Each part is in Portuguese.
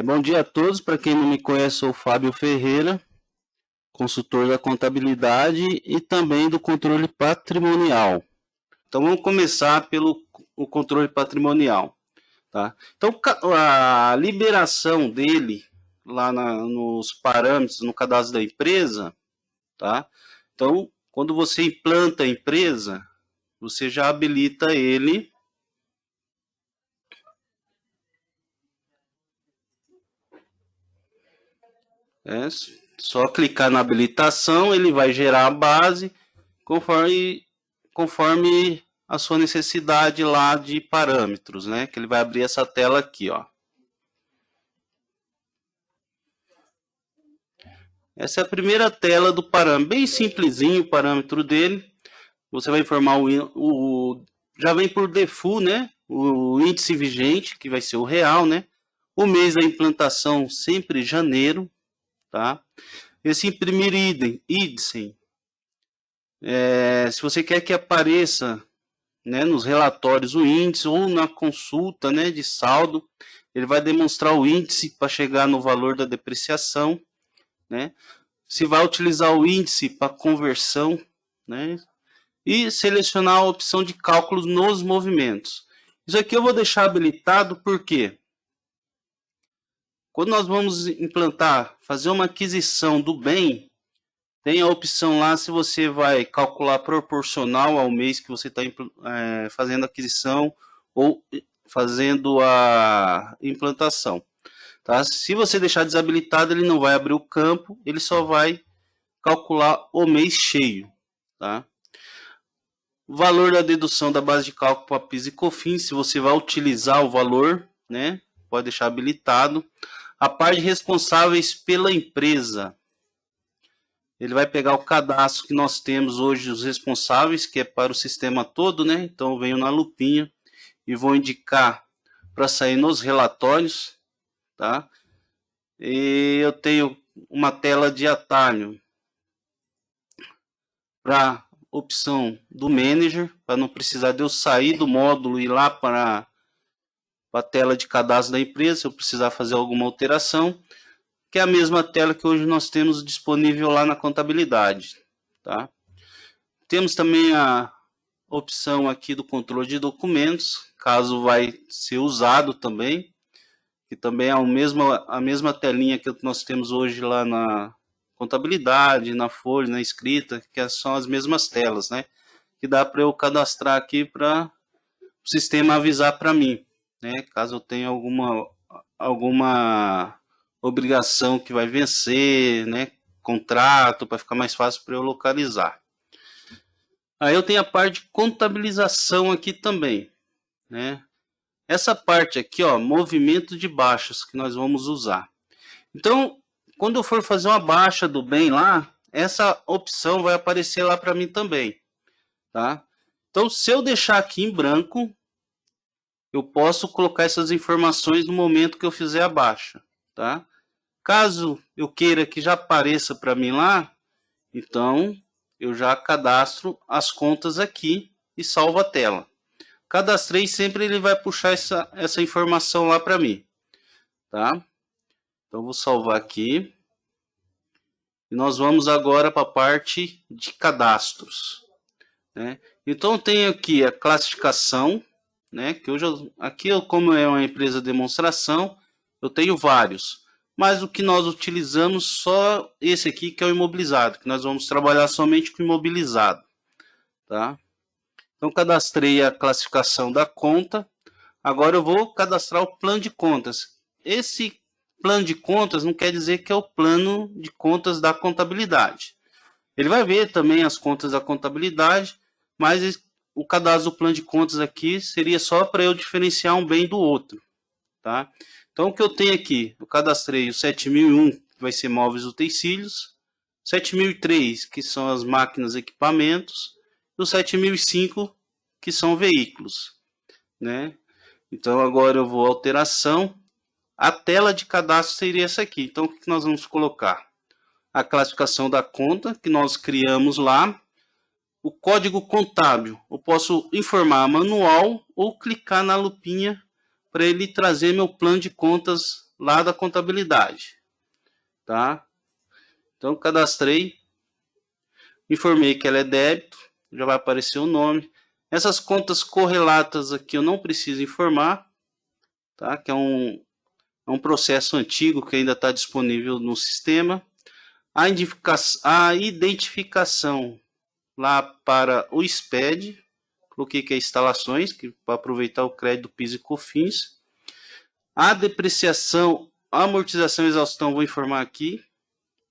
Bom dia a todos. Para quem não me conhece, sou o Fábio Ferreira, consultor da contabilidade e também do controle patrimonial. Então vamos começar pelo o controle patrimonial, tá? Então a liberação dele lá nos parâmetros, no cadastro da empresa, tá? Então quando você implanta a empresa, você já habilita ele. É só clicar na habilitação, ele vai gerar a base conforme a sua necessidade lá de parâmetros, né? Que ele vai abrir essa tela aqui, ó. Essa é a primeira tela do parâmetro, bem simplesinho o parâmetro dele. Você vai informar já vem por default, né? O índice vigente, que vai ser o real, né? O mês da implantação, sempre janeiro, tá? Esse imprimir índice, se você quer que apareça, né, nos relatórios o índice ou na consulta, né, de saldo, ele vai demonstrar o índice para chegar no valor da depreciação, né? Se vai utilizar o índice para conversão, né? E selecionar a opção de cálculos nos movimentos. Isso aqui eu vou deixar habilitado porque quando nós vamos implantar, fazer uma aquisição do bem, tem a opção lá se você vai calcular proporcional ao mês que você está fazendo a aquisição ou fazendo a implantação. Tá? Se você deixar desabilitado, ele não vai abrir o campo, ele só vai calcular o mês cheio. Tá? O valor da dedução da base de cálculo para PIS e COFINS, se você vai utilizar o valor, né, pode deixar habilitado. A parte de responsáveis pela empresa, ele vai pegar o cadastro que nós temos hoje, os responsáveis, que é para o sistema todo, né? Então eu venho na lupinha e vou indicar para sair nos relatórios, tá? E eu tenho uma tela de atalho para opção do manager, para não precisar de eu sair do módulo e ir lá para a tela de cadastro da empresa, se eu precisar fazer alguma alteração, que é a mesma tela que hoje nós temos disponível lá na contabilidade, tá? Temos também a opção aqui do controle de documentos, caso vai ser usado também, que também é a mesma telinha que nós temos hoje lá na contabilidade, na folha, na escrita, que são as mesmas telas, né? Que dá para eu cadastrar aqui para o sistema avisar para mim, né? Caso eu tenha alguma obrigação que vai vencer, né? Contrato, para ficar mais fácil para eu localizar. Aí eu tenho a parte de contabilização aqui também, né? Essa parte aqui, ó, movimento de baixas que nós vamos usar. Então, quando eu for fazer uma baixa do bem lá, essa opção vai aparecer lá para mim também, tá? Então, se eu deixar aqui em branco, eu posso colocar essas informações no momento que eu fizer a baixa, tá? Caso eu queira que já apareça para mim lá, então eu já cadastro as contas aqui e salvo a tela. Cadastrei, sempre ele vai puxar essa informação lá para mim, tá? Então vou salvar aqui. E nós vamos agora para a parte de cadastros, né? Então eu tenho aqui a classificação, né? Que aqui, como é uma empresa de demonstração, eu tenho vários. Mas o que nós utilizamos só esse aqui, que é o imobilizado, que nós vamos trabalhar somente com imobilizado, tá? Então cadastrei a classificação da conta. Agora eu vou cadastrar o plano de contas. Esse plano de contas não quer dizer que é o plano de contas da contabilidade. Ele vai ver também as contas da contabilidade, mas o cadastro do plano de contas aqui seria só para eu diferenciar um bem do outro, tá? Então, o que eu tenho aqui? Eu cadastrei o 7001, que vai ser móveis utensílios, 7003, que são as máquinas e equipamentos, e o 7005, que são veículos, né? Então, agora eu vou alteração. A tela de cadastro seria essa aqui. Então, o que nós vamos colocar? A classificação da conta que nós criamos lá. O código contábil, eu posso informar manual ou clicar na lupinha para ele trazer meu plano de contas lá da contabilidade, tá? Então, cadastrei, informei que ela é débito, já vai aparecer o nome. Essas contas correlatas aqui eu não preciso informar, tá? Que é um processo antigo que ainda está disponível no sistema. A identificação lá para o SPED, coloquei que é instalações, que para aproveitar o crédito PIS e COFINS. A depreciação, amortização e exaustão, vou informar aqui,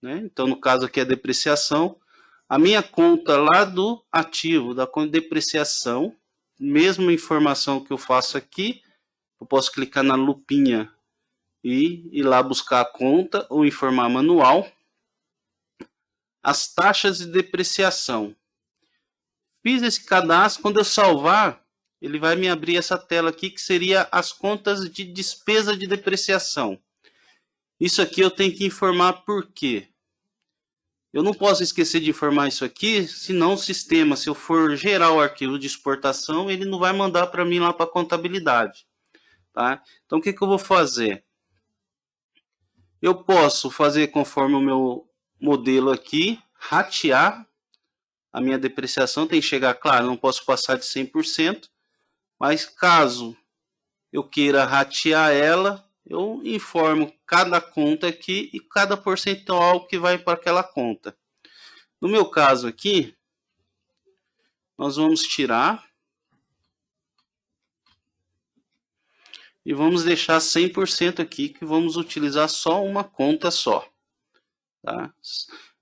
né? Então, no caso aqui é depreciação. A minha conta lá do ativo, da conta de depreciação, mesma informação que eu faço aqui, eu posso clicar na lupinha e ir lá buscar a conta ou informar manual. As taxas de depreciação. Fiz esse cadastro, quando eu salvar, ele vai me abrir essa tela aqui, que seria as contas de despesa de depreciação. Isso aqui eu tenho que informar por quê. Eu não posso esquecer de informar isso aqui, senão o sistema, se eu for gerar o arquivo de exportação, ele não vai mandar para mim lá para a contabilidade. Tá? Então, o que eu vou fazer? Eu posso fazer conforme o meu modelo aqui, ratear a minha depreciação, tem que chegar, claro, não posso passar de 100%, mas caso eu queira ratear ela, eu informo cada conta aqui e cada percentual que vai para aquela conta. No meu caso aqui, nós vamos tirar e vamos deixar 100% aqui, que vamos utilizar só uma conta só. Tá?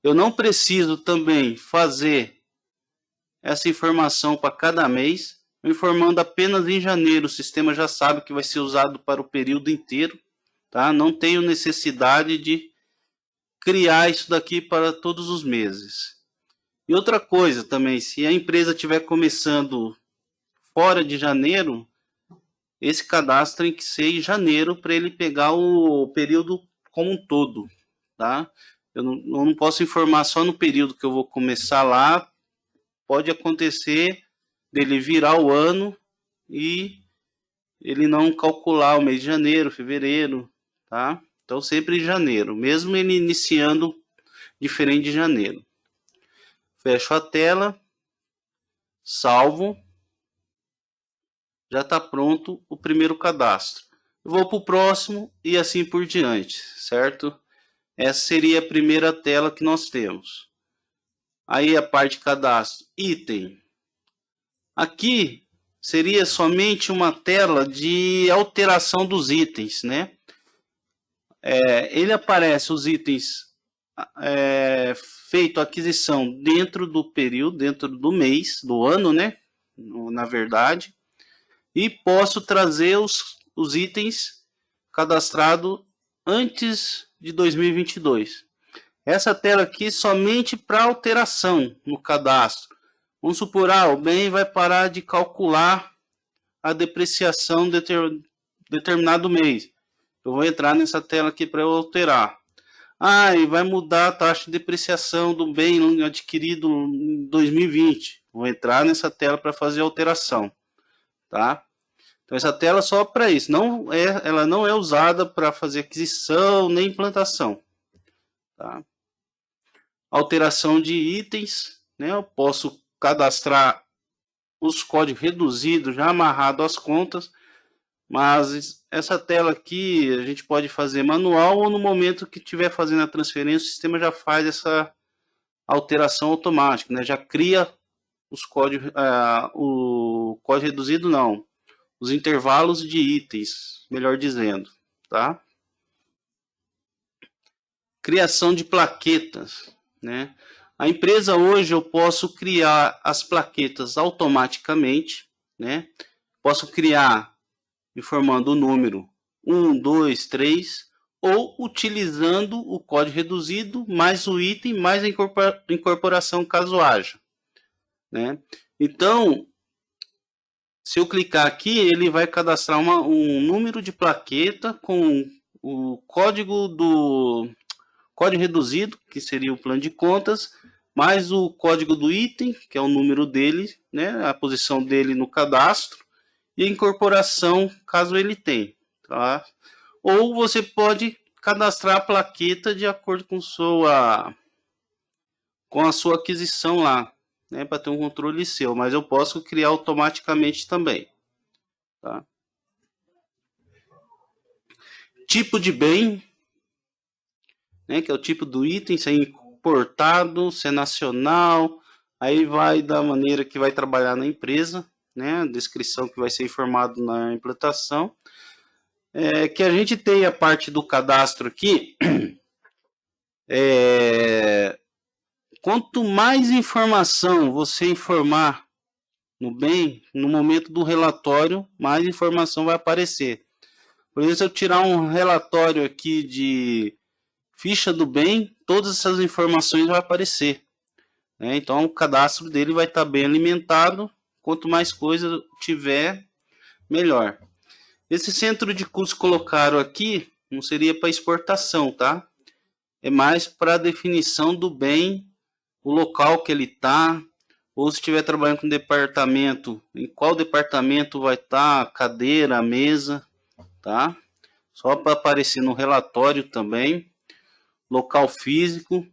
Eu não preciso também fazer essa informação para cada mês, informando apenas em janeiro. O sistema já sabe que vai ser usado para o período inteiro. Tá? Não tenho necessidade de criar isso daqui para todos os meses. E outra coisa também, se a empresa estiver começando fora de janeiro, esse cadastro tem que ser em janeiro para ele pegar o período como um todo. Tá? Eu não posso informar só no período que eu vou começar lá. Pode acontecer dele virar o ano e ele não calcular o mês de janeiro, fevereiro, tá? Então, sempre em janeiro, mesmo ele iniciando diferente de janeiro. Fecho a tela, salvo, já está pronto o primeiro cadastro. Eu vou para o próximo e assim por diante, certo? Essa seria a primeira tela que nós temos. Aí a parte de cadastro, item. Aqui seria somente uma tela de alteração dos itens, né? Ele aparece os itens feito a aquisição dentro do período, dentro do mês, do ano, né? Na verdade. E posso trazer os itens cadastrados antes de 2022. Essa tela aqui somente para alteração no cadastro. Vamos supor, o bem vai parar de calcular a depreciação de determinado mês. Eu vou entrar nessa tela aqui para eu alterar. E vai mudar a taxa de depreciação do bem adquirido em 2020. Vou entrar nessa tela para fazer a alteração. Tá? Então, essa tela é só para isso. Ela não é usada para fazer aquisição nem implantação. Tá? Alteração de itens, né? Eu posso cadastrar os códigos reduzidos já amarrado às contas, mas essa tela aqui a gente pode fazer manual ou no momento que estiver fazendo a transferência, o sistema já faz essa alteração automática, né? Já cria os códigos, o código reduzido não, os intervalos de itens, melhor dizendo, tá? Criação de plaquetas, né? A empresa hoje eu posso criar as plaquetas automaticamente, né? Posso criar informando o número 1, 2, 3, ou utilizando o código reduzido, mais o item, mais a incorporação caso haja, né? Então, se eu clicar aqui, ele vai cadastrar um número de plaqueta com o código reduzido, que seria o plano de contas, mais o código do item, que é o número dele, né, a posição dele no cadastro, e a incorporação, caso ele tenha. Tá? ou você pode cadastrar a plaqueta de acordo com a sua aquisição lá, né, para ter um controle seu, mas eu posso criar automaticamente também. Tá? Tipo de bem, né, que é o tipo do item, se é importado, se é nacional, aí vai da maneira que vai trabalhar na empresa, né, a descrição que vai ser informado na implantação. Que a gente tem a parte do cadastro aqui, quanto mais informação você informar no bem, no momento do relatório, mais informação vai aparecer. Por exemplo, se eu tirar um relatório aqui de ficha do bem, todas essas informações vão aparecer. Né? Então, o cadastro dele vai estar bem alimentado. Quanto mais coisa tiver, melhor. Esse centro de custos colocaram aqui não seria para exportação, tá? É mais para definição do bem, o local que ele está, ou se estiver trabalhando com departamento, em qual departamento vai estar a cadeira, a mesa, tá? Só para aparecer no relatório também. Local físico,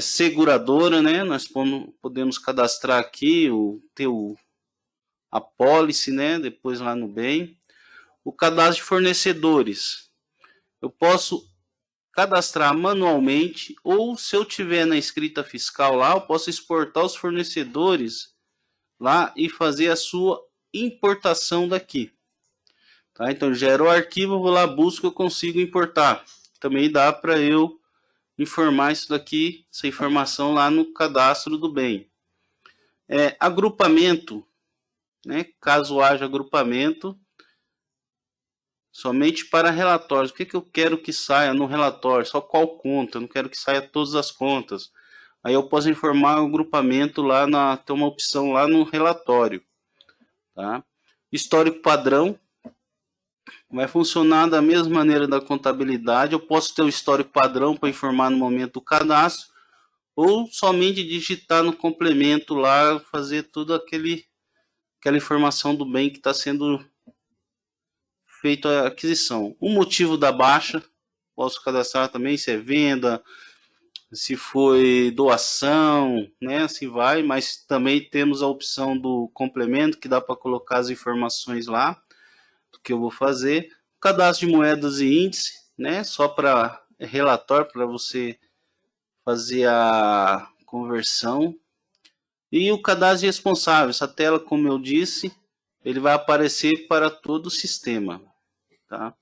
seguradora, né? Nós podemos cadastrar aqui a pólice, né? Depois lá no bem. O cadastro de fornecedores. Eu posso cadastrar manualmente, ou se eu tiver na escrita fiscal lá, eu posso exportar os fornecedores lá e fazer a sua importação daqui. Tá? Então, gero o arquivo, vou lá, busco, eu consigo importar. Também dá para eu informar isso daqui, essa informação lá no cadastro do bem. Agrupamento, né? Caso haja agrupamento, somente para relatórios. O que eu quero que saia no relatório? Só qual conta? Eu não quero que saia todas as contas. Aí eu posso informar o agrupamento lá, tem uma opção lá no relatório. Tá? Histórico padrão. Vai funcionar da mesma maneira da contabilidade. Eu posso ter o histórico padrão para informar no momento do cadastro, ou somente digitar no complemento lá, fazer toda aquela informação do bem que está sendo feito a aquisição. O motivo da baixa, posso cadastrar também se é venda, se foi doação, né? Assim vai, mas também temos a opção do complemento, que dá para colocar as informações lá, do que eu vou fazer. Cadastro de moedas e índice, né? Só para relatório, para você fazer a conversão. E o cadastro responsável, essa tela, como eu disse, ele vai aparecer para todo o sistema. Tá?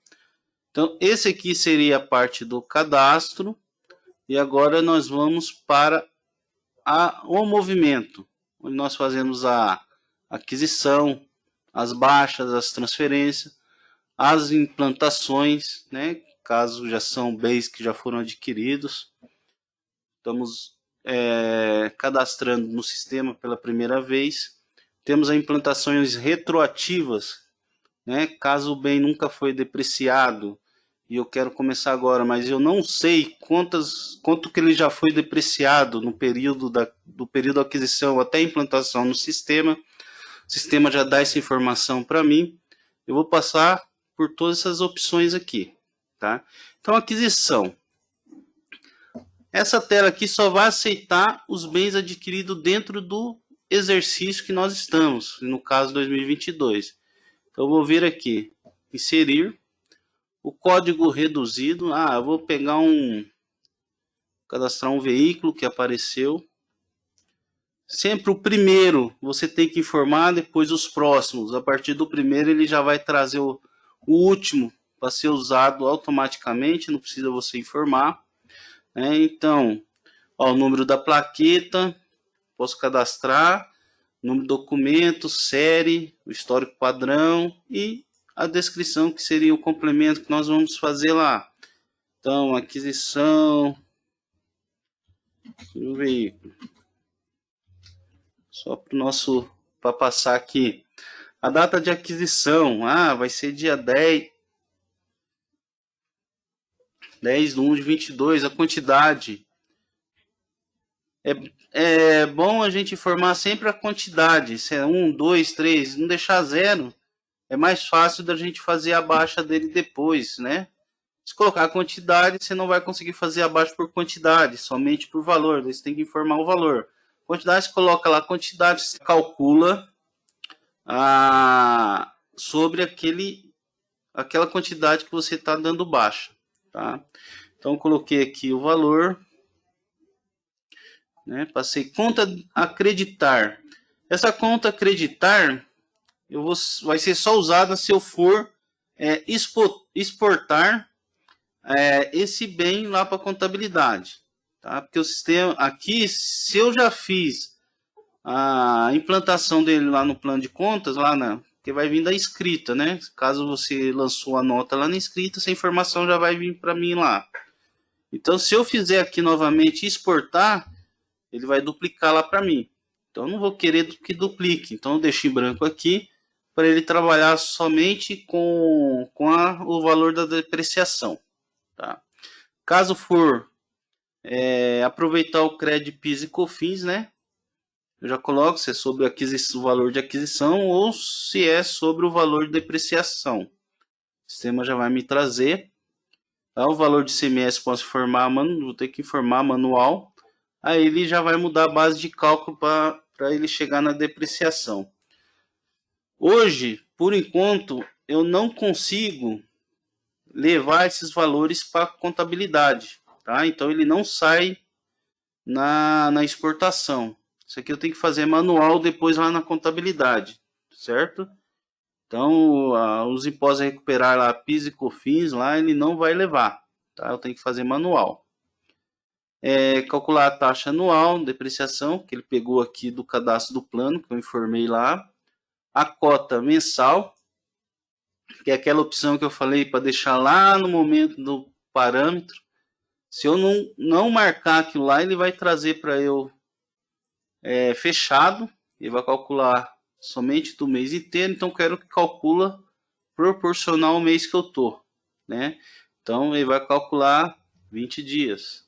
Então, esse aqui seria a parte do cadastro. E agora nós vamos para o movimento, onde nós fazemos a aquisição, as baixas, as transferências, as implantações, né? Caso já são bens que já foram adquiridos. Estamos cadastrando no sistema pela primeira vez. Temos as implantações retroativas, né? Caso o bem nunca foi depreciado e eu quero começar agora, mas eu não sei quanto que ele já foi depreciado no período do período da aquisição até a implantação no sistema. O sistema já dá essa informação para mim. Eu vou passar por todas essas opções aqui, tá? Então, aquisição. Essa tela aqui só vai aceitar os bens adquiridos dentro do exercício que nós estamos, no caso 2022. Então, eu vou vir aqui, inserir o código reduzido. Eu vou pegar cadastrar um veículo que apareceu. Sempre o primeiro você tem que informar, depois os próximos. A partir do primeiro ele já vai trazer o último para ser usado automaticamente, não precisa você informar. Então, o número da plaqueta, posso cadastrar, número do documento, série, o histórico padrão e a descrição, que seria o complemento que nós vamos fazer lá. Então, aquisição do veículo. Só para passar aqui. A data de aquisição, vai ser dia 10 de 1 de 22, a quantidade. É bom a gente informar sempre a quantidade, se é 1, 2, 3, não deixar zero, é mais fácil da gente fazer a baixa dele depois, né? Se colocar a quantidade, você não vai conseguir fazer a baixa por quantidade, somente por valor. Daí você tem que informar o valor. Quantidade, você coloca lá a quantidade, você calcula sobre aquela quantidade que você está dando baixa. Tá? Então, coloquei aqui o valor. Né? Passei conta acreditar. Essa conta acreditar vai ser só usada se eu for exportar esse bem lá para contabilidade. Tá? Porque o sistema aqui, se eu já fiz a implantação dele lá no plano de contas, que vai vir da escrita, né? Caso você lançou a nota lá na escrita, essa informação já vai vir para mim lá. Então, se eu fizer aqui novamente exportar, ele vai duplicar lá para mim. Então, eu não vou querer que duplique. Então, eu deixo em branco aqui para ele trabalhar somente com o valor da depreciação. Tá? Caso for aproveitar o crédito PIS e COFINS, né? Eu já coloco se é sobre o valor de aquisição ou se é sobre o valor de depreciação. O sistema já vai me trazer. Tá? O valor de ICMS posso informar, vou ter que informar manual. Aí ele já vai mudar a base de cálculo para ele chegar na depreciação. Hoje, por enquanto, eu não consigo levar esses valores para contabilidade. Tá? Então ele não sai na exportação. Isso aqui eu tenho que fazer manual depois lá na contabilidade, certo? Então, os impostos a recuperar lá, PIS e COFINS, lá ele não vai levar, tá? Eu tenho que fazer manual. Calcular a taxa anual, depreciação, que ele pegou aqui do cadastro do plano, que eu informei lá. A cota mensal, que é aquela opção que eu falei para deixar lá no momento do parâmetro. Se eu não marcar aquilo lá, ele vai trazer para eu fechado, ele vai calcular somente do mês inteiro, então quero que calcula proporcional ao mês que eu tô, né? Então ele vai calcular 20 dias,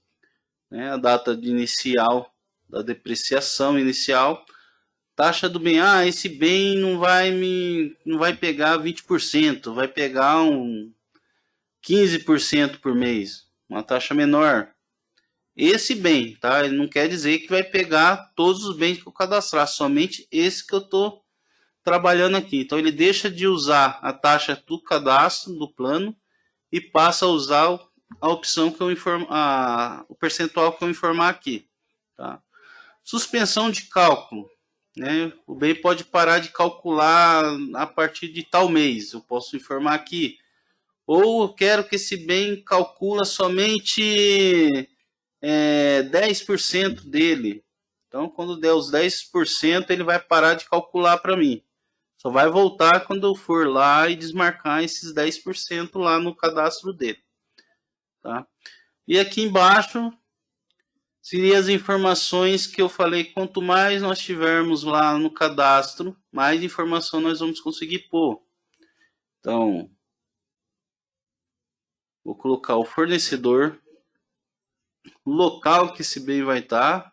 né? A data de inicial da depreciação inicial, taxa do bem, esse bem não vai pegar 20%, vai pegar 15% por mês, uma taxa menor. Esse bem, tá? Ele não quer dizer que vai pegar todos os bens que eu cadastrar, somente esse que eu estou trabalhando aqui. Então ele deixa de usar a taxa do cadastro do plano e passa a usar a opção que eu informo, o percentual que eu informar aqui. Tá? Suspensão de cálculo, né? O bem pode parar de calcular a partir de tal mês. Eu posso informar aqui. Ou eu quero que esse bem calcula somente 10% dele. Então, quando der os 10%, ele vai parar de calcular para mim. Só vai voltar quando eu for lá e desmarcar esses 10% lá no cadastro dele. Tá? E aqui embaixo, seriam as informações que eu falei. Quanto mais nós tivermos lá no cadastro, mais informação nós vamos conseguir pôr. Então, vou colocar o fornecedor, o local que esse bem vai estar,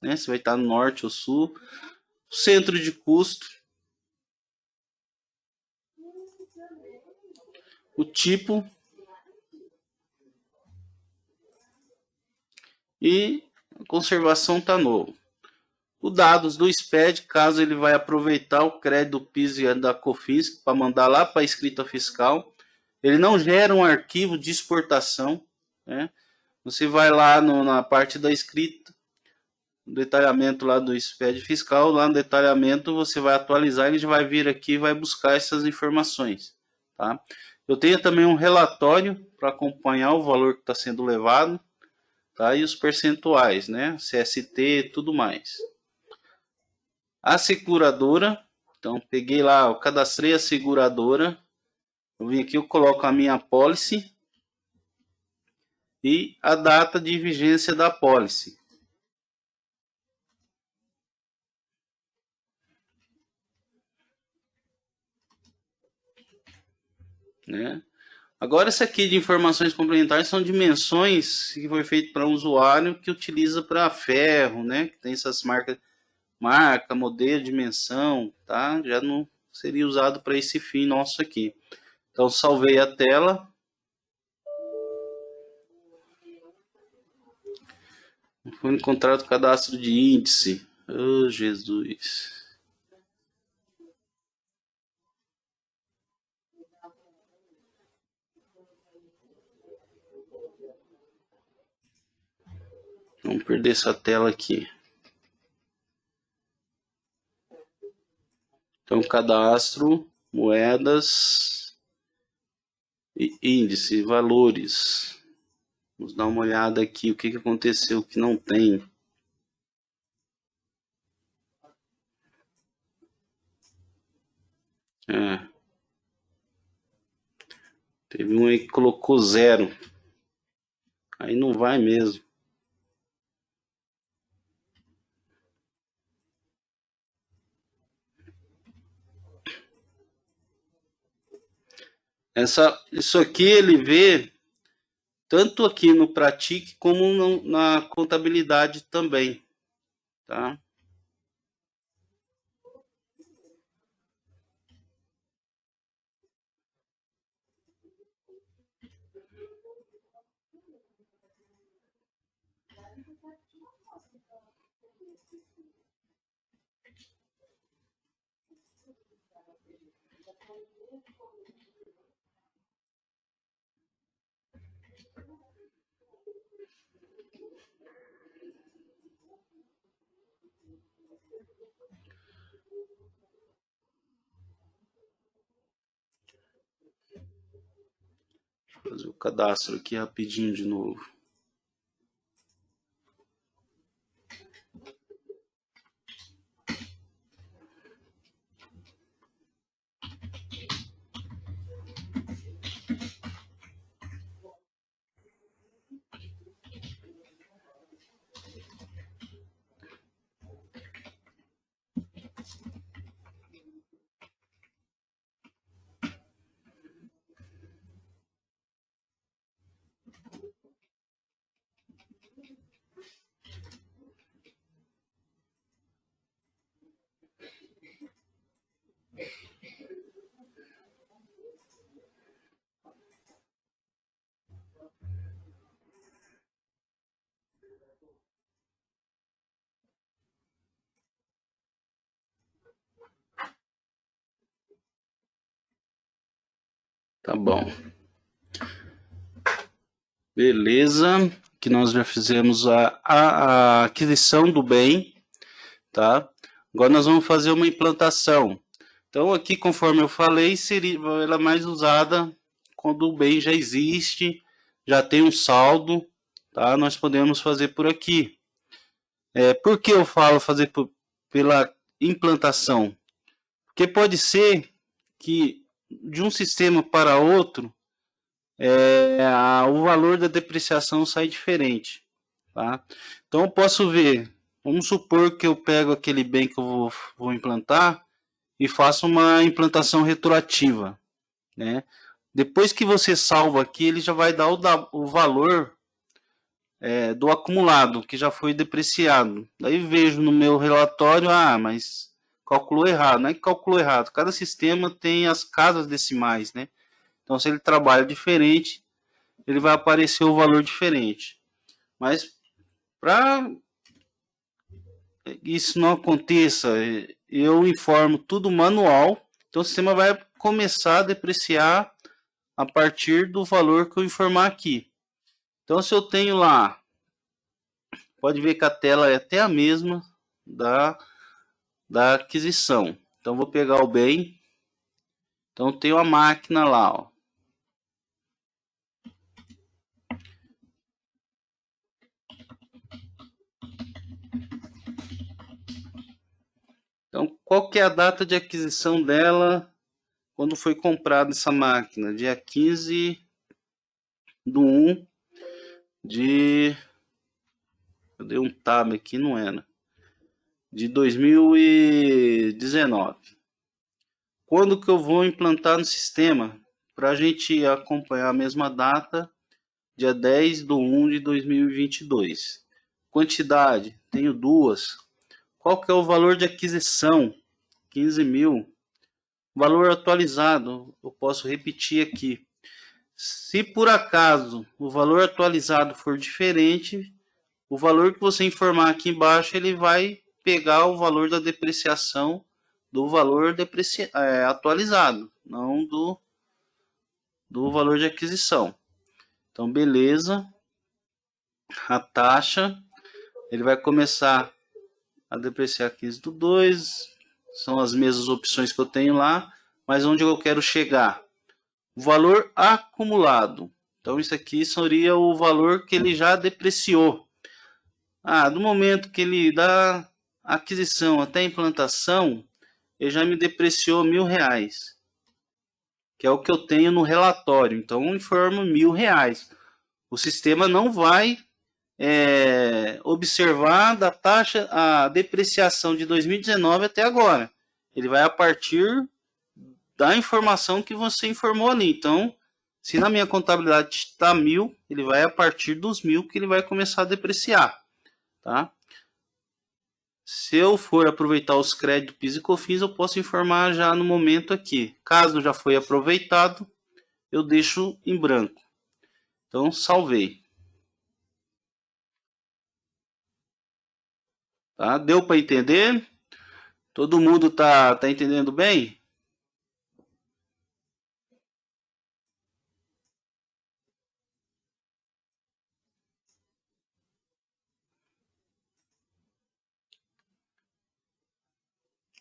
né? Se vai estar no norte ou sul, o centro de custo, o tipo e a conservação está novo. Os dados do SPED, caso ele vai aproveitar o crédito do PIS e da COFINS para mandar lá para a escrita fiscal, ele não gera um arquivo de exportação, né? Você vai lá na parte da escrita, no detalhamento lá do SPED fiscal, lá no detalhamento você vai atualizar, ele já vai vir aqui e vai buscar essas informações. Tá? Eu tenho também um relatório para acompanhar o valor que está sendo levado, tá? E os percentuais, né? CST e tudo mais. A seguradora, então peguei lá, eu cadastrei a seguradora, eu vim aqui, eu coloco a minha apólice e a data de vigência da apólice. Né? Agora, essa aqui de informações complementares são dimensões que foi feito para um usuário que utiliza para ferro, né? Que tem essas marca, modelo, dimensão, tá? Já não seria usado para esse fim nosso aqui. Então, salvei a tela. Foi encontrado cadastro de índice. Oh, Jesus. Vamos perder essa tela aqui. Então, cadastro, moedas, índice, valores. Vamos dar uma olhada aqui, o que aconteceu que não tem. Teve um aí que colocou 0. Aí não vai mesmo. Isso aqui ele vê tanto aqui no Pratique como na contabilidade também, tá? Vou fazer o cadastro aqui rapidinho de novo. Tá bom. Beleza, que nós já fizemos a aquisição do bem, tá? Agora nós vamos fazer uma implantação. Então aqui, conforme eu falei, seria ela mais usada quando o bem já existe, já tem um saldo, tá? Nós podemos fazer por aqui. Por que eu falo fazer pela implantação? Porque pode ser que de um sistema para outro o valor da depreciação sai diferente, tá? Então eu posso ver, vamos supor que eu pego aquele bem que eu vou implantar e faço uma implantação retroativa, né? Depois que você salva aqui, ele já vai dar o valor do acumulado, que já foi depreciado. Daí vejo no meu relatório, mas calculou errado. Não é que calculou errado, cada sistema tem as casas decimais, né? Então se ele trabalha diferente, ele vai aparecer o valor diferente. Mas para isso não aconteça, eu informo tudo manual, então o sistema vai começar a depreciar a partir do valor que eu informar aqui. Então se eu tenho lá, pode ver que a tela é até a mesma da aquisição. Então vou pegar o bem, então tem uma máquina lá, ó. Então qual que é a data de aquisição dela quando foi comprada essa máquina? Dia 15/1 de... Eu dei um tab aqui, não era. De 2019. Quando que eu vou implantar no sistema? Para a gente acompanhar a mesma data, dia 10/1 de 2022. Quantidade, tenho duas. Qual que é o valor de aquisição? 15 mil. valor atualizado, eu posso repetir aqui. Se por acaso o valor atualizado for diferente, o valor que você informar aqui embaixo, ele vai pegar o valor da depreciação do valor atualizado, não do valor de aquisição. Então, beleza. A taxa, ele vai começar a depreciar 15 do 2, são as mesmas opções que eu tenho lá, mas onde eu quero chegar? O valor acumulado. Então, isso aqui seria o valor que ele já depreciou. Do momento que ele dá aquisição até a implantação, ele já me depreciou R$1.000, que é o que eu tenho no relatório. Então, eu informo R$1.000. O sistema não vai observar da taxa, a depreciação de 2019 até agora. Ele vai a partir da informação que você informou ali. Então, se na minha contabilidade está 1.000, ele vai a partir dos 1.000 que ele vai começar a depreciar, tá? Se eu for aproveitar os créditos PIS e COFINS, eu posso informar já no momento aqui. Caso já foi aproveitado, eu deixo em branco. Então, salvei. Tá? Deu para entender? Todo mundo tá entendendo bem?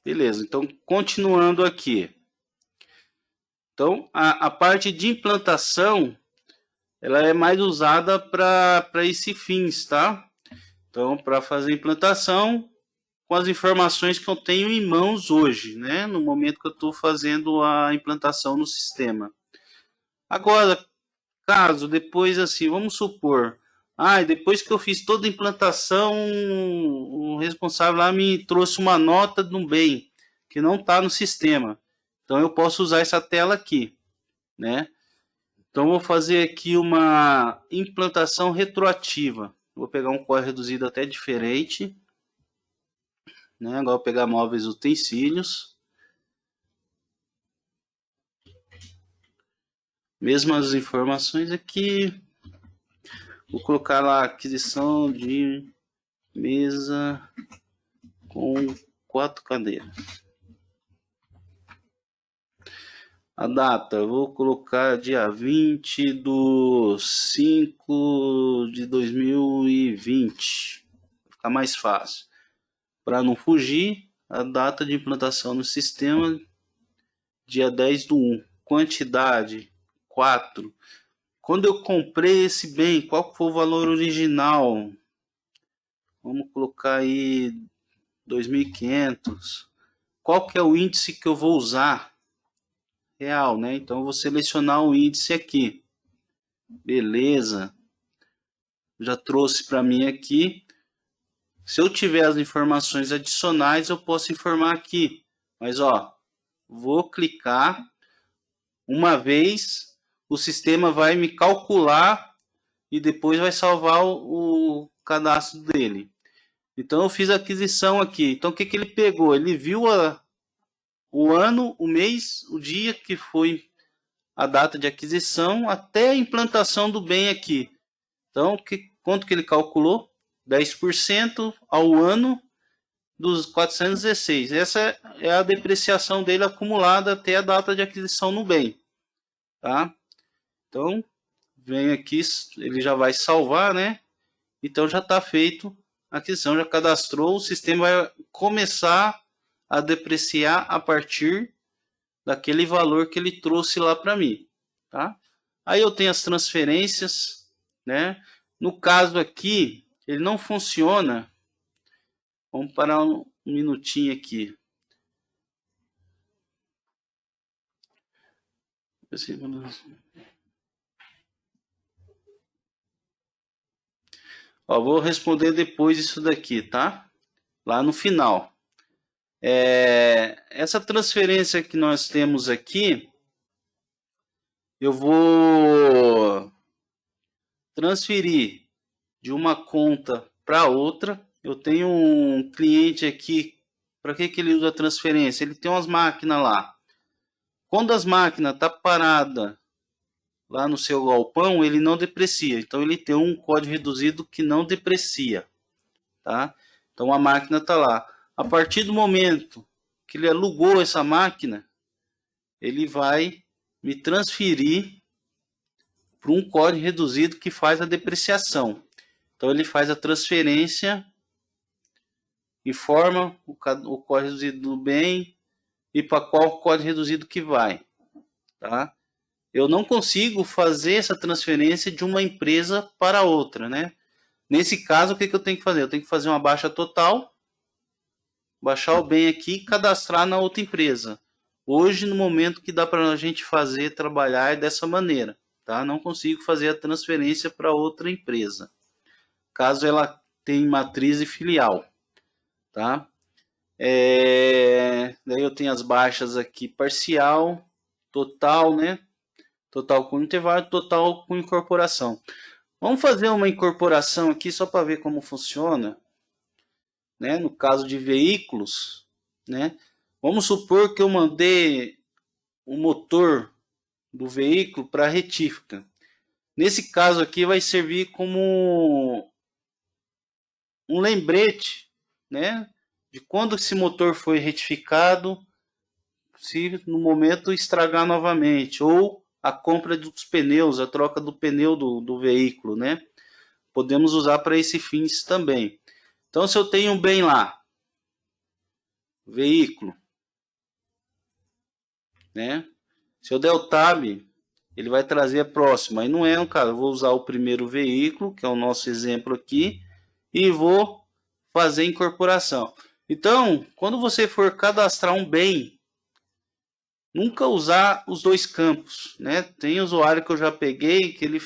Beleza, então continuando aqui. Então, a parte de implantação, ela é mais usada para esse fins, tá? Então, para fazer implantação com as informações que eu tenho em mãos hoje, né? No momento que eu estou fazendo a implantação no sistema. Agora, caso depois assim, vamos supor, depois que eu fiz toda a implantação, o responsável lá me trouxe uma nota de um bem que não está no sistema. Então eu posso usar essa tela aqui, né? Então vou fazer aqui uma implantação retroativa. Vou pegar um core reduzido até diferente, né? Agora vou pegar móveis utensílios. Mesmas informações aqui. Vou colocar lá aquisição de mesa com 4 cadeiras. A data, vou colocar dia 20/5/2020. Vai ficar mais fácil. Para não fugir, a data de implantação no sistema, dia 10/1. Quantidade, 4. Quando eu comprei esse bem, qual foi o valor original? Vamos colocar aí 2.500. Qual que é o índice que eu vou usar? Real, né? Então eu vou selecionar o índice aqui. Beleza. Já trouxe para mim aqui. Se eu tiver as informações adicionais, eu posso informar aqui. Mas vou clicar uma vez, o sistema vai me calcular e depois vai salvar o cadastro dele. Então eu fiz a aquisição aqui. Então o que ele pegou? Ele viu o ano, o mês, o dia que foi a data de aquisição até a implantação do bem aqui. Então, quanto que ele calculou? 10% ao ano dos 416. Essa é a depreciação dele acumulada até a data de aquisição no bem. Tá? Então, vem aqui, ele já vai salvar, né? Então, já está feito a aquisição, já cadastrou, o sistema vai começar a depreciar a partir daquele valor que ele trouxe lá para mim, tá? Aí eu tenho as transferências, né? No caso aqui, ele não funciona. Vamos parar um minutinho aqui. Vou responder depois isso daqui, tá? Lá no final. Essa transferência que nós temos aqui, eu vou transferir de uma conta para outra. Eu tenho um cliente aqui, para que ele usa a transferência? Ele tem umas máquinas lá. Quando as máquinas tá parada lá no seu galpão, ele não deprecia. Então ele tem um código reduzido que não deprecia, tá? Então a máquina tá lá. A partir do momento que ele alugou essa máquina, ele vai me transferir para um código reduzido que faz a depreciação. Então ele faz a transferência, informa o código reduzido do bem e para qual código reduzido que vai, tá? Eu não consigo fazer essa transferência de uma empresa para outra, né? Nesse caso, o que eu tenho que fazer? Eu tenho que fazer uma baixa total, baixar o bem aqui e cadastrar na outra empresa. Hoje, no momento que dá para a gente fazer, trabalhar é dessa maneira, tá? Não consigo fazer a transferência para outra empresa, caso ela tenha matriz e filial, tá? Daí eu tenho as baixas aqui, parcial, total, né? Total com intervalo, total com incorporação. Vamos fazer uma incorporação aqui só para ver como funciona, né? No caso de veículos, né? Vamos supor que eu mandei o motor do veículo para retífica. Nesse caso aqui vai servir como um lembrete, né? De quando esse motor foi retificado, se no momento estragar novamente, ou a compra dos pneus, a troca do pneu do veículo, né? Podemos usar para esses fins também. Então, se eu tenho um bem lá, veículo, né? Se eu der o tab, ele vai trazer a próxima. Aí não é um cara, eu vou usar o primeiro veículo, que é o nosso exemplo aqui, e vou fazer incorporação. Então, quando você for cadastrar um bem, nunca usar os dois campos, né? Tem usuário que eu já peguei, que ele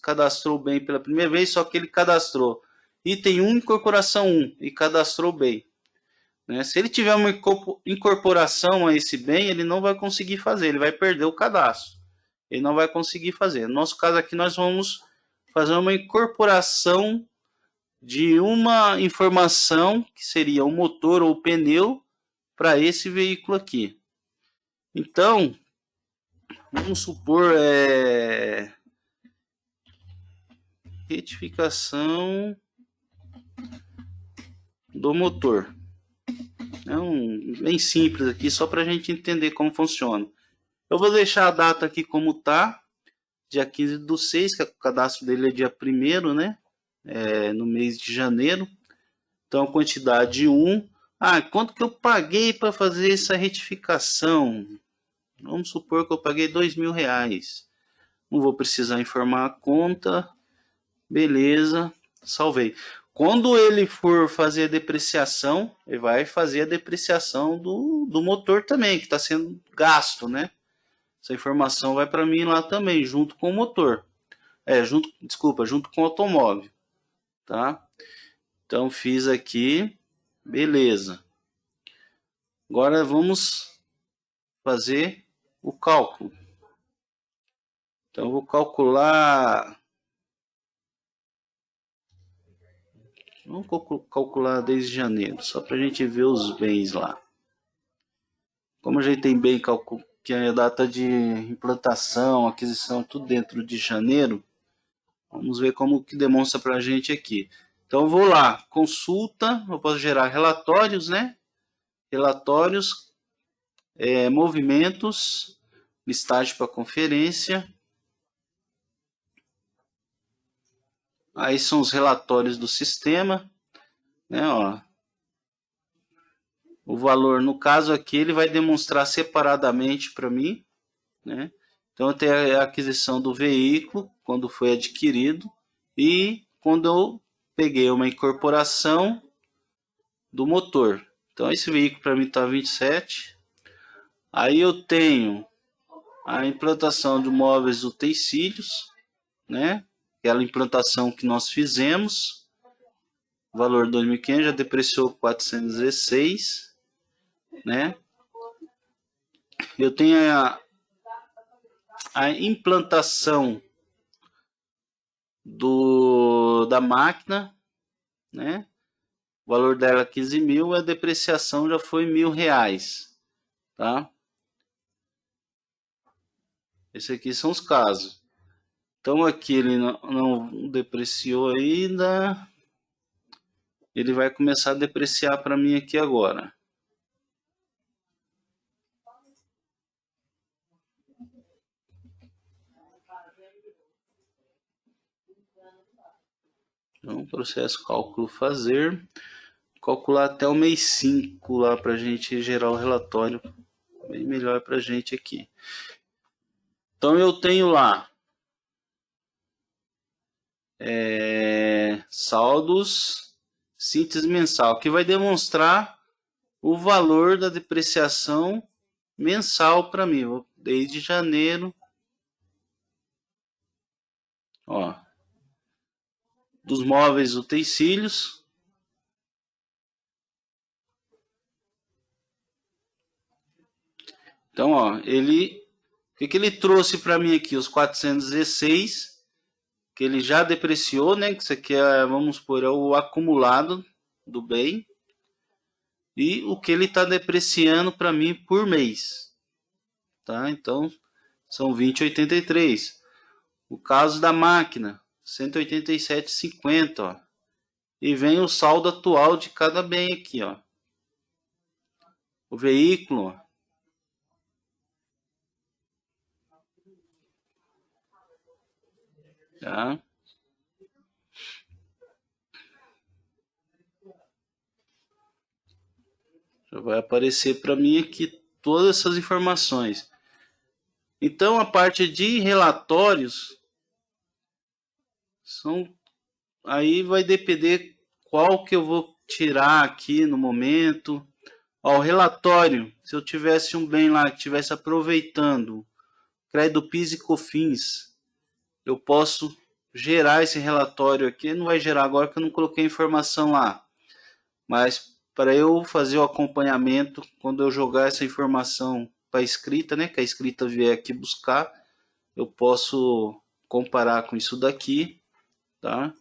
cadastrou bem pela primeira vez, só que ele cadastrou item 1, incorporação 1, e cadastrou bem, né? Se ele tiver uma incorporação a esse bem, ele não vai conseguir fazer, ele vai perder o cadastro. Ele não vai conseguir fazer. No nosso caso aqui, nós vamos fazer uma incorporação de uma informação, que seria o motor ou o pneu, para esse veículo aqui. Então, vamos supor, retificação do motor. É bem simples aqui, só para a gente entender como funciona. Eu vou deixar a data aqui como tá, dia 15/6, que o cadastro dele é dia 1º, né? No mês de janeiro. Então, quantidade 1. Quanto que eu paguei para fazer essa retificação? Vamos supor que eu paguei R$2.000. Não vou precisar informar a conta. Beleza, salvei. Quando ele for fazer a depreciação, ele vai fazer a depreciação do motor também, que está sendo gasto, né? Essa informação vai para mim lá também, junto com o motor. Junto com o automóvel, tá? Então fiz aqui, beleza. Agora vamos fazer o cálculo. Então eu vou calcular. Vamos calcular desde janeiro, só para a gente ver os bens lá. Como a gente tem bem que é a data de implantação, aquisição, tudo dentro de janeiro, vamos ver como que demonstra para a gente aqui. Então eu vou lá, consulta, eu posso gerar relatórios, né? Relatórios, movimentos, listagem para conferência. Aí são os relatórios do sistema, né? Ó, o valor, no caso aqui, ele vai demonstrar separadamente para mim, né? Então eu tenho a aquisição do veículo, quando foi adquirido, e quando eu peguei uma incorporação do motor. Então esse veículo para mim está 27. Aí eu tenho a implantação de móveis utensílios, né? Aquela implantação que nós fizemos, valor 2.500, já depreciou 416, né? Eu tenho a implantação da máquina, né? O valor dela 15.000, a depreciação já foi R$1.000, tá? Esse aqui são os casos. Então aqui ele não depreciou ainda. Ele vai começar a depreciar para mim aqui agora. Então, processo cálculo fazer. Calcular até o mês 5 lá para a gente gerar o relatório bem melhor para a gente aqui. Então eu tenho lá saldos, síntese mensal, que vai demonstrar o valor da depreciação mensal para mim, desde janeiro, ó, dos móveis utensílios. Então, ó, o que ele trouxe para mim aqui? Os 416, que ele já depreciou, né? Que isso aqui é, vamos supor, é o acumulado do bem. E o que ele está depreciando para mim por mês. Tá? Então, são 20,83. O caso da máquina, 187,50, ó. E vem o saldo atual de cada bem aqui, ó. O veículo, ó. Tá? Já vai aparecer para mim aqui todas essas informações. Então, a parte de relatórios aí vai depender qual que eu vou tirar aqui no momento. Ó, o relatório, se eu tivesse um bem lá que estivesse aproveitando crédito PIS e COFINS, eu posso gerar esse relatório aqui. Não vai gerar agora que eu não coloquei informação lá, mas para eu fazer o acompanhamento, quando eu jogar essa informação para a escrita, né, que a escrita vier aqui buscar, eu posso comparar com isso daqui, tá?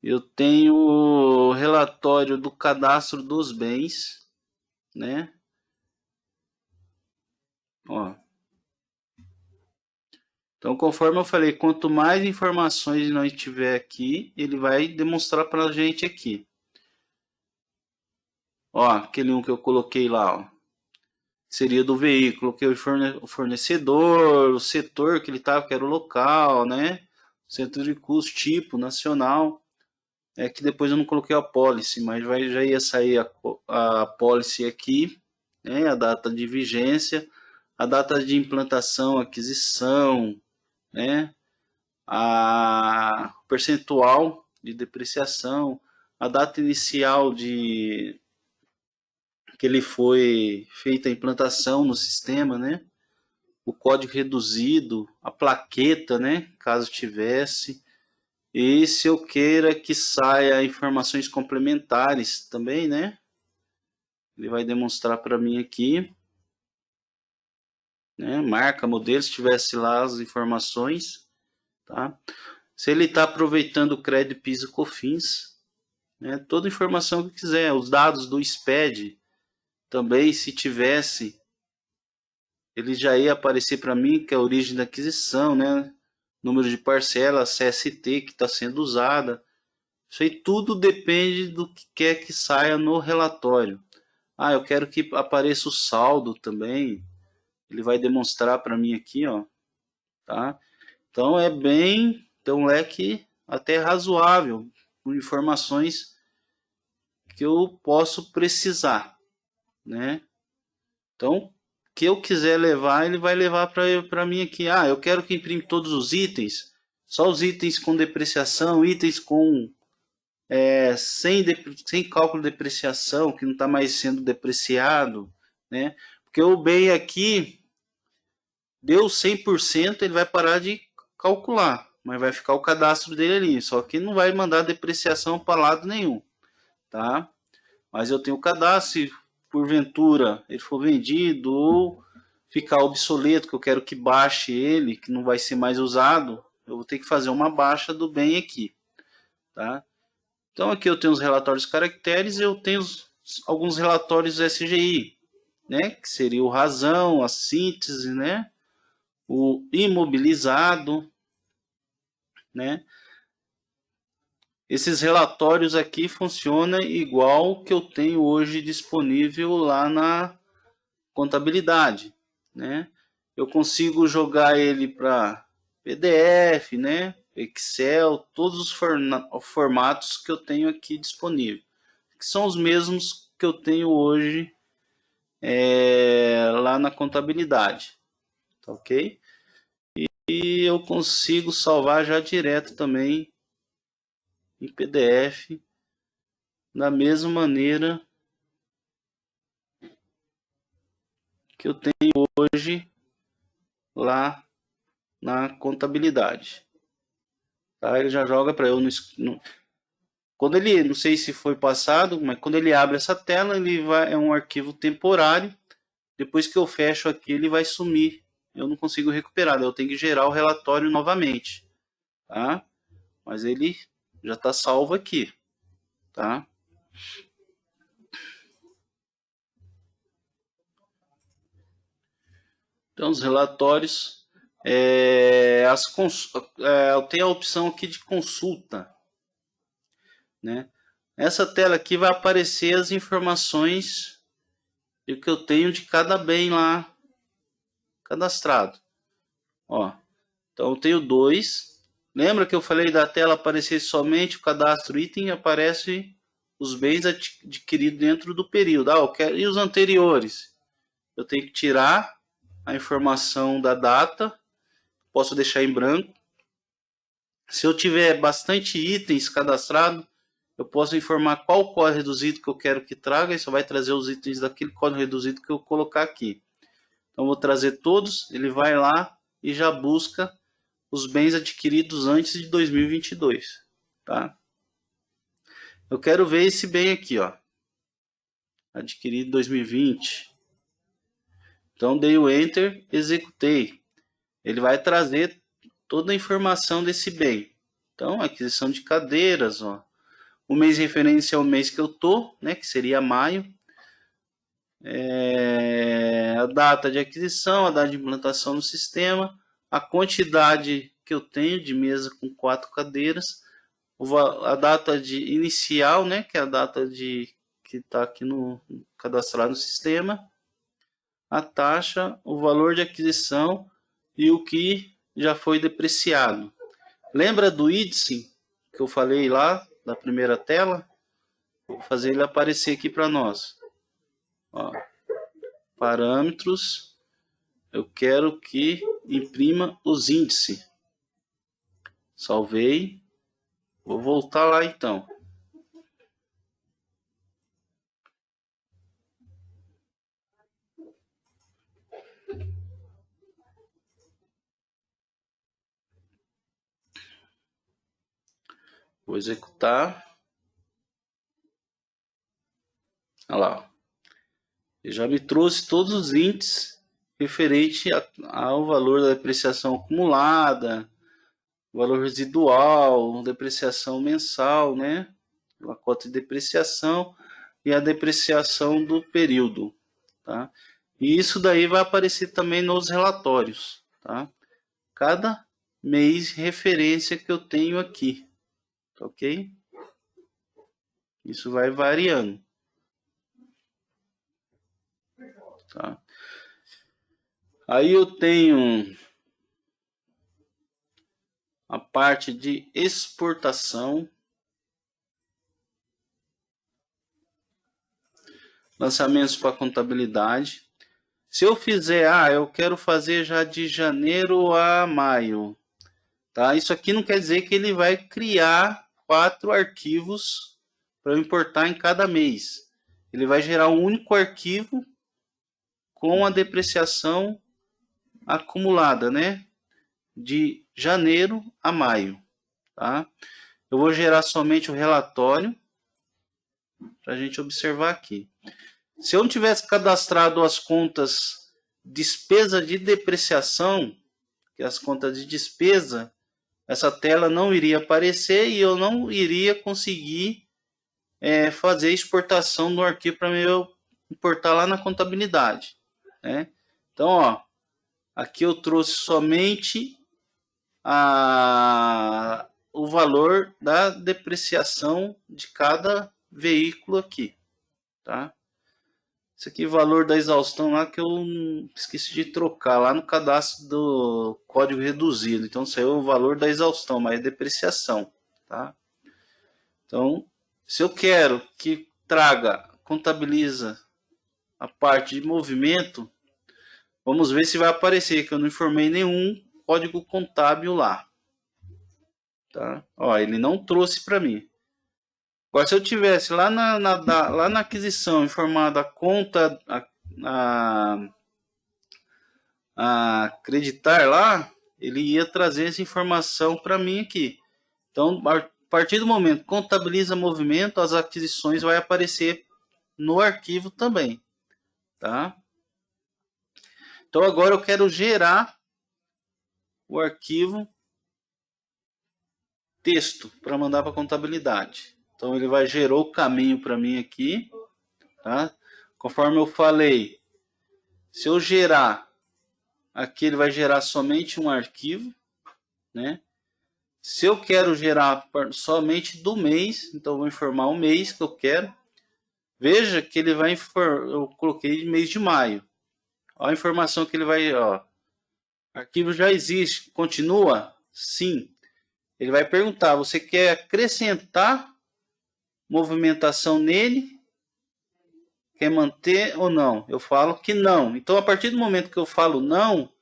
Eu tenho o relatório do cadastro dos bens, né? Ó. Então, conforme eu falei, quanto mais informações nós tiver aqui, ele vai demonstrar para a gente aqui. Ó, aquele um que eu coloquei lá, ó, seria do veículo, que é o fornecedor, o setor que ele estava, que era o local, né? Centro de custo, tipo, nacional. É que depois eu não coloquei a policy, mas já ia sair a policy aqui, né? A data de vigência, a data de implantação, aquisição, né? A percentual de depreciação, a data inicial de que ele foi feita a implantação no sistema, né? O código reduzido, a plaqueta, né? Caso tivesse. E se eu queira que saia informações complementares também, né? Ele vai demonstrar para mim aqui, né? Marca, modelo, se tivesse lá as informações, tá? Se ele está aproveitando o crédito PIS e COFINS, né? Toda informação que quiser, os dados do SPED também, se tivesse, ele já ia aparecer para mim, que é a origem da aquisição, né? Número de parcela, CST que está sendo usada. Isso aí tudo depende do que quer que saia no relatório. Ah, eu quero que apareça o saldo também. Ele vai demonstrar para mim aqui, ó, tá? Então tem um leque até razoável com informações que eu posso precisar, né? Então, o que eu quiser levar, ele vai levar para mim aqui. Ah, eu quero que imprime todos os itens, só os itens com depreciação, itens com sem cálculo de depreciação, que não está mais sendo depreciado, né? Porque o bem aqui deu 100%, ele vai parar de calcular, mas vai ficar o cadastro dele ali, só que não vai mandar depreciação para lado nenhum, tá? Mas eu tenho o cadastro, se porventura ele for vendido ou ficar obsoleto, que eu quero que baixe ele, que não vai ser mais usado, eu vou ter que fazer uma baixa do bem aqui, tá? Então aqui eu tenho os relatórios caracteres e eu tenho alguns relatórios SGI, né? Que seria o razão, a síntese, né? o imobilizado, né? Esses relatórios aqui funcionam igual que eu tenho hoje disponível lá na contabilidade, né? Eu consigo jogar ele para PDF, né? Excel, todos os formatos que eu tenho aqui disponível, que são os mesmos que eu tenho hoje lá na contabilidade, tá ok? E eu consigo salvar já direto também em PDF, da mesma maneira que eu tenho hoje lá na contabilidade. Tá? Ele já joga para eu quando ele, não sei se foi passado, mas quando ele abre essa tela, ele vai, é um arquivo temporário. Depois que eu fecho aqui, ele vai sumir. Eu não consigo recuperar, eu tenho que gerar o relatório novamente, tá? Mas ele já está salvo aqui, tá? Então, os relatórios, eu tenho a opção aqui de consulta, né? Essa tela aqui vai aparecer as informações que eu tenho de cada bem lá cadastrado. Ó, então eu tenho 2. Lembra que eu falei da tela aparecer somente o cadastro item? Aparece os bens adquiridos dentro do período. E os anteriores? Eu tenho que tirar a informação da data. Posso deixar em branco. Se eu tiver bastante itens cadastrados, eu posso informar qual código reduzido que eu quero que traga. E só vai trazer os itens daquele código reduzido que eu colocar aqui. Então, vou trazer todos. Ele vai lá e já busca os bens adquiridos antes de 2022, tá? Eu quero ver esse bem aqui, ó, adquirido em 2020. Então dei o Enter, executei. Ele vai trazer toda a informação desse bem. Então, aquisição de cadeiras, ó. O mês de referência é o mês que eu tô, né, que seria maio. A data de aquisição, a data de implantação no sistema, a quantidade que eu tenho de mesa com 4 cadeiras, a data de inicial, né, que é a data de que está aqui no cadastrado no sistema, a taxa, o valor de aquisição e o que já foi depreciado. Lembra do IDSI que eu falei lá da primeira tela? Vou fazer ele aparecer aqui para nós. Ó, parâmetros, eu quero que imprima os índices. Salvei. Vou voltar lá então. Vou executar. Olha lá. Ele já me trouxe todos os índices referente ao valor da depreciação acumulada, valor residual, depreciação mensal, né? A cota de depreciação e a depreciação do período, tá? E isso daí vai aparecer também nos relatórios, tá? Cada mês referência que eu tenho aqui, tá ok? Isso vai variando, tá? Aí eu tenho a parte de exportação, lançamentos para contabilidade. Se eu fizer, eu quero fazer já de janeiro a maio, tá? Isso aqui não quer dizer que ele vai criar 4 arquivos para eu importar em cada mês. Ele vai gerar um único arquivo com a depreciação acumulada, né? De janeiro a maio, tá? Eu vou gerar somente o relatório para a gente observar aqui. Se eu não tivesse cadastrado as contas despesa de depreciação, que é as contas de despesa, essa tela não iria aparecer e eu não iria conseguir fazer exportação do arquivo para eu importar lá na contabilidade, né? Então, ó, Aqui eu trouxe somente o valor da depreciação de cada veículo aqui, tá? Esse aqui é o valor da exaustão lá que eu esqueci de trocar lá no cadastro do código reduzido. Então saiu o valor da exaustão, mas é depreciação, tá? Então, se eu quero que traga, contabiliza a parte de movimento, vamos ver se vai aparecer, que eu não informei nenhum código contábil lá. Tá? Ó, ele não trouxe para mim. Agora, se eu tivesse lá lá na aquisição informado a conta a acreditar lá, ele ia trazer essa informação para mim aqui. Então, a partir do momento que contabiliza movimento, as aquisições vai aparecer no arquivo também. Tá? Então, agora eu quero gerar o arquivo texto para mandar para a contabilidade. Então ele vai gerar o caminho para mim aqui, tá? Conforme eu falei, se eu gerar aqui, ele vai gerar somente um arquivo, né? Se eu quero gerar somente do mês, então eu vou informar o mês que eu quero. Veja que ele vai eu coloquei mês de maio. Olha a informação que ele vai, ó. Arquivo já existe, continua? Sim. Ele vai perguntar, você quer acrescentar movimentação nele? Quer manter ou não? Eu falo que não. Então, a partir do momento que eu falo não,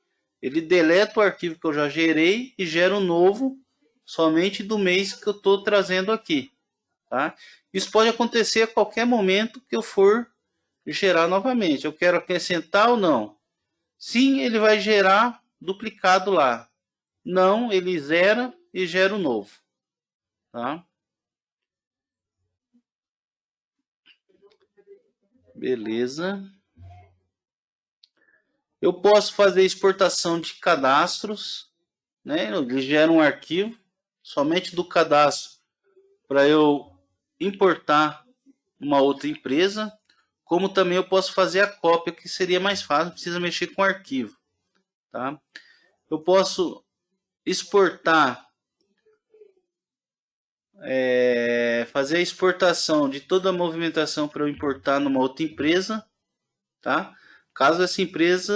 ele deleta o arquivo que eu já gerei e gera um novo somente do mês que eu estou trazendo aqui. Tá? Isso pode acontecer a qualquer momento que eu for gerar novamente. Eu quero acrescentar ou não? Sim, ele vai gerar duplicado lá. Não, ele zera e gera um novo. Tá? Beleza. Eu posso fazer exportação de cadastros, né? Ele gera um arquivo somente do cadastro para eu importar uma outra empresa, como também eu posso fazer a cópia, que seria mais fácil, não precisa mexer com o arquivo, tá? Eu posso exportar, fazer a exportação de toda a movimentação para eu importar numa outra empresa, tá? Caso essa empresa,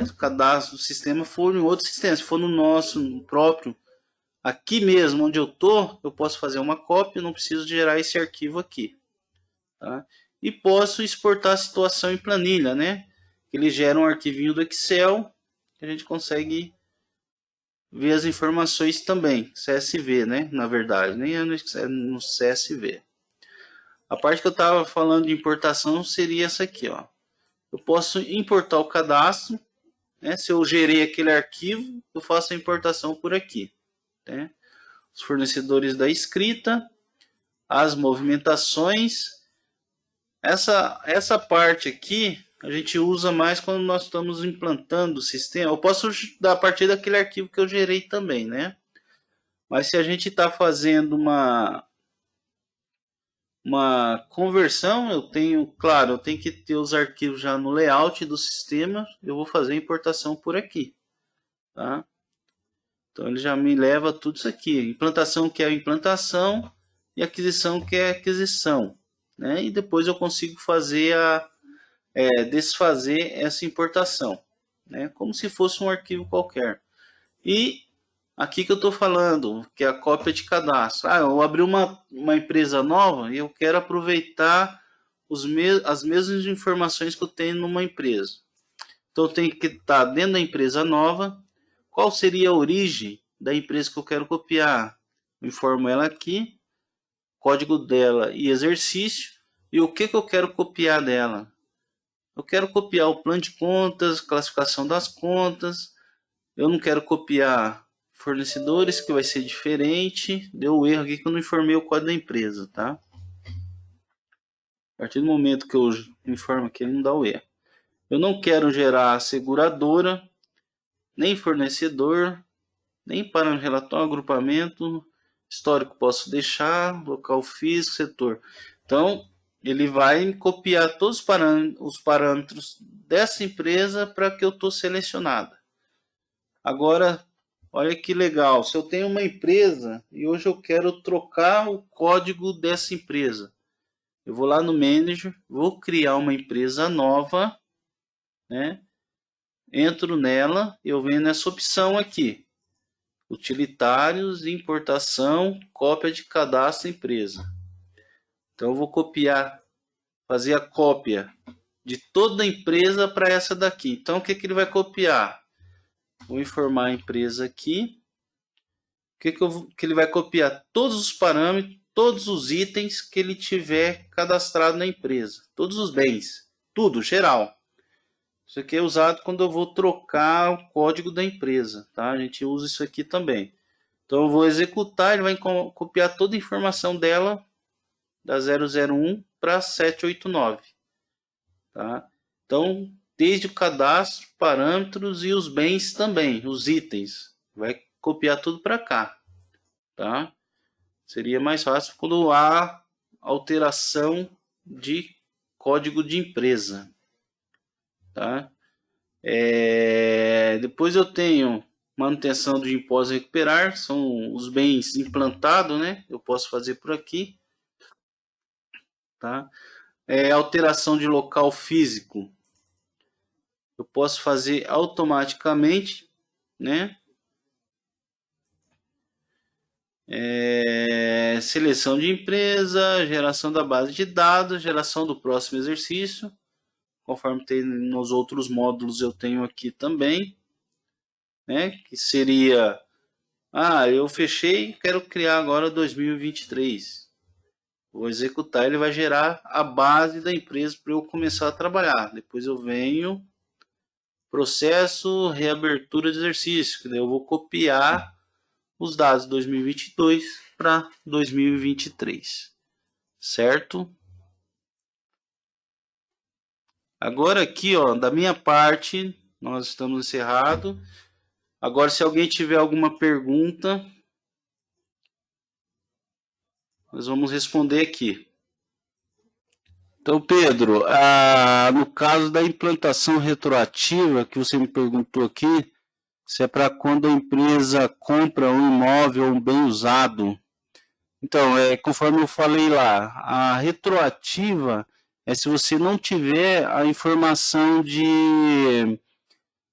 o cadastro do sistema for em outro sistema, se for no nosso no próprio, aqui mesmo onde eu tô, eu posso fazer uma cópia, não preciso gerar esse arquivo aqui, tá? E posso exportar a situação em planilha, né? Ele gera um arquivinho do Excel que a gente consegue ver as informações também, CSV, né? Na verdade, nem é no CSV. A parte que eu estava falando de importação seria essa aqui, ó. Eu posso importar o cadastro, né? Se eu gerei aquele arquivo, eu faço a importação por aqui, né? Os fornecedores da escrita, as movimentações. Essa parte aqui a gente usa mais quando nós estamos implantando o sistema. Eu posso dar a partir daquele arquivo que eu gerei também, né? Mas se a gente está fazendo uma conversão, eu tenho, claro, eu tenho que ter os arquivos já no layout do sistema, eu vou fazer a importação por aqui, tá? Então ele já me leva tudo isso aqui. Implantação que é implantação e aquisição que é aquisição, né? E depois eu consigo fazer desfazer essa importação, né? Como se fosse um arquivo qualquer. E aqui que eu estou falando, que é a cópia de cadastro. Eu abri uma empresa nova e eu quero aproveitar as mesmas informações que eu tenho numa empresa. Então eu tenho que estar dentro da empresa nova. Qual seria a origem da empresa que eu quero copiar? Eu informo ela aqui, código dela e exercício, e o que eu quero copiar dela. Eu quero copiar o plano de contas, classificação das contas. Eu não quero copiar fornecedores, que vai ser diferente. Deu erro aqui que eu não informei o código da empresa, tá? A partir do momento que eu informo aqui, ele não dá o erro. Eu não quero gerar seguradora, nem fornecedor, nem para relatório, agrupamento, histórico posso deixar, local físico, setor. Então, ele vai copiar todos os parâmetros dessa empresa para que eu estou selecionada. Agora, olha que legal, se eu tenho uma empresa e hoje eu quero trocar o código dessa empresa, eu vou lá no Manager, vou criar uma empresa nova, né? Entro nela, eu venho nessa opção aqui, utilitários, importação, cópia de cadastro empresa. Então eu vou copiar, fazer a cópia de toda a empresa para essa daqui. Então o que ele vai copiar? Vou informar a empresa aqui. Que ele vai copiar? Todos os parâmetros, todos os itens que ele tiver cadastrado na empresa, todos os bens, tudo, geral. Isso aqui é usado quando eu vou trocar o código da empresa, tá? A gente usa isso aqui também. Então eu vou executar, ele vai copiar toda a informação dela da 001 para 789, tá? Então, desde o cadastro, parâmetros e os bens também, os itens, vai copiar tudo para cá, tá? Seria mais fácil quando há alteração de código de empresa, tá? Depois eu tenho manutenção de impostos a recuperar, são os bens implantados, né? Eu posso fazer por aqui, tá? Alteração de local físico, eu posso fazer automaticamente, né? Seleção de empresa, geração da base de dados, geração do próximo exercício, conforme tem nos outros módulos eu tenho aqui também, né? Que seria, eu fechei, quero criar agora 2023. Vou executar, ele vai gerar a base da empresa para eu começar a trabalhar. Depois eu venho, processo, reabertura de exercício, que daí eu vou copiar os dados de 2022 para 2023, certo? Agora aqui, ó, da minha parte, nós estamos encerrados. Agora, se alguém tiver alguma pergunta, nós vamos responder aqui. Então, Pedro, no caso da implantação retroativa, que você me perguntou aqui, se é para quando a empresa compra um imóvel ou um bem usado. Então, conforme eu falei lá, a retroativa é se você não tiver a informação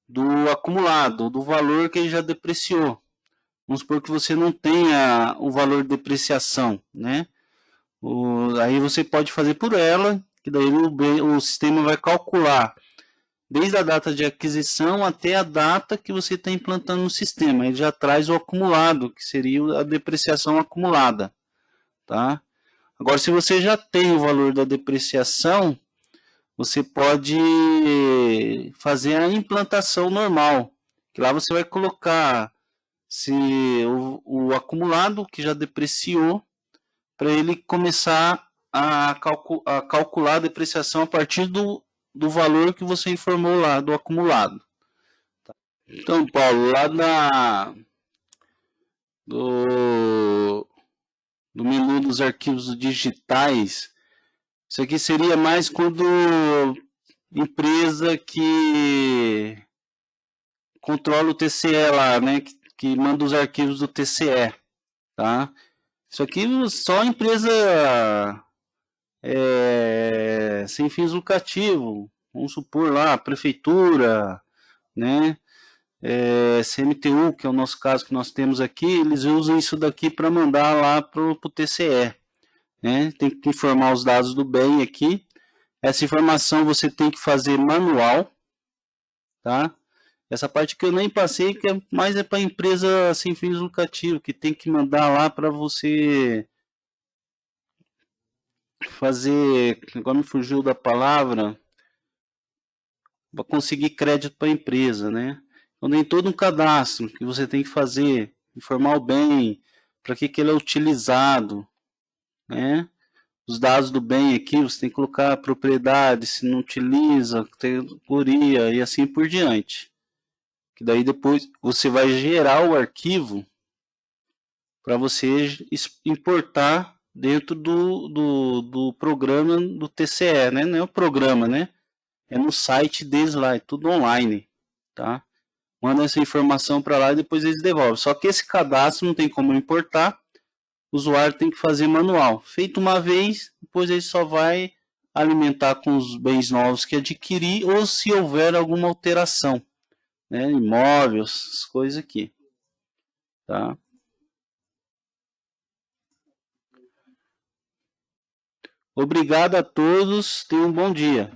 do acumulado, do valor que ele já depreciou. Vamos supor que você não tenha o valor de depreciação, né? Aí você pode fazer por ela, que daí o sistema vai calcular desde a data de aquisição até a data que você está implantando no sistema. Ele já traz o acumulado, que seria a depreciação acumulada, tá? Agora, se você já tem o valor da depreciação, você pode fazer a implantação normal, que lá você vai colocar se o acumulado que já depreciou, para ele começar a calcular a depreciação a partir do valor que você informou lá, do acumulado. Então, Paulo, lá do menu dos arquivos digitais, isso aqui seria mais quando empresa que controla o TCE lá, né? Que manda os arquivos do TCE, tá? Isso aqui só empresa sem fins lucrativos, vamos supor lá, prefeitura, né? CMTU, que é o nosso caso que nós temos aqui, eles usam isso daqui para mandar lá para o TCE, né? Tem que informar os dados do bem aqui. Essa informação você tem que fazer manual, tá? Essa parte que eu nem passei, que mais é para empresa sem fins lucrativos, que tem que mandar lá para você fazer, agora me fugiu da palavra, para conseguir crédito para a empresa, né? Então tem todo um cadastro que você tem que fazer, informar o bem, para que ele é utilizado, né? Os dados do bem aqui, você tem que colocar a propriedade, se não utiliza, categoria e assim por diante. Que daí depois você vai gerar o arquivo para você importar dentro do programa do TCE, né? Não é o programa, né? É no site deles lá, é tudo online, tá? manda essa informação para lá e depois eles devolvem. Só que esse cadastro não tem como importar, o usuário tem que fazer manual. Feito uma vez, depois ele só vai alimentar com os bens novos que adquirir ou se houver alguma alteração, né? Imóveis, coisas aqui, tá? Obrigado a todos, tenham um bom dia.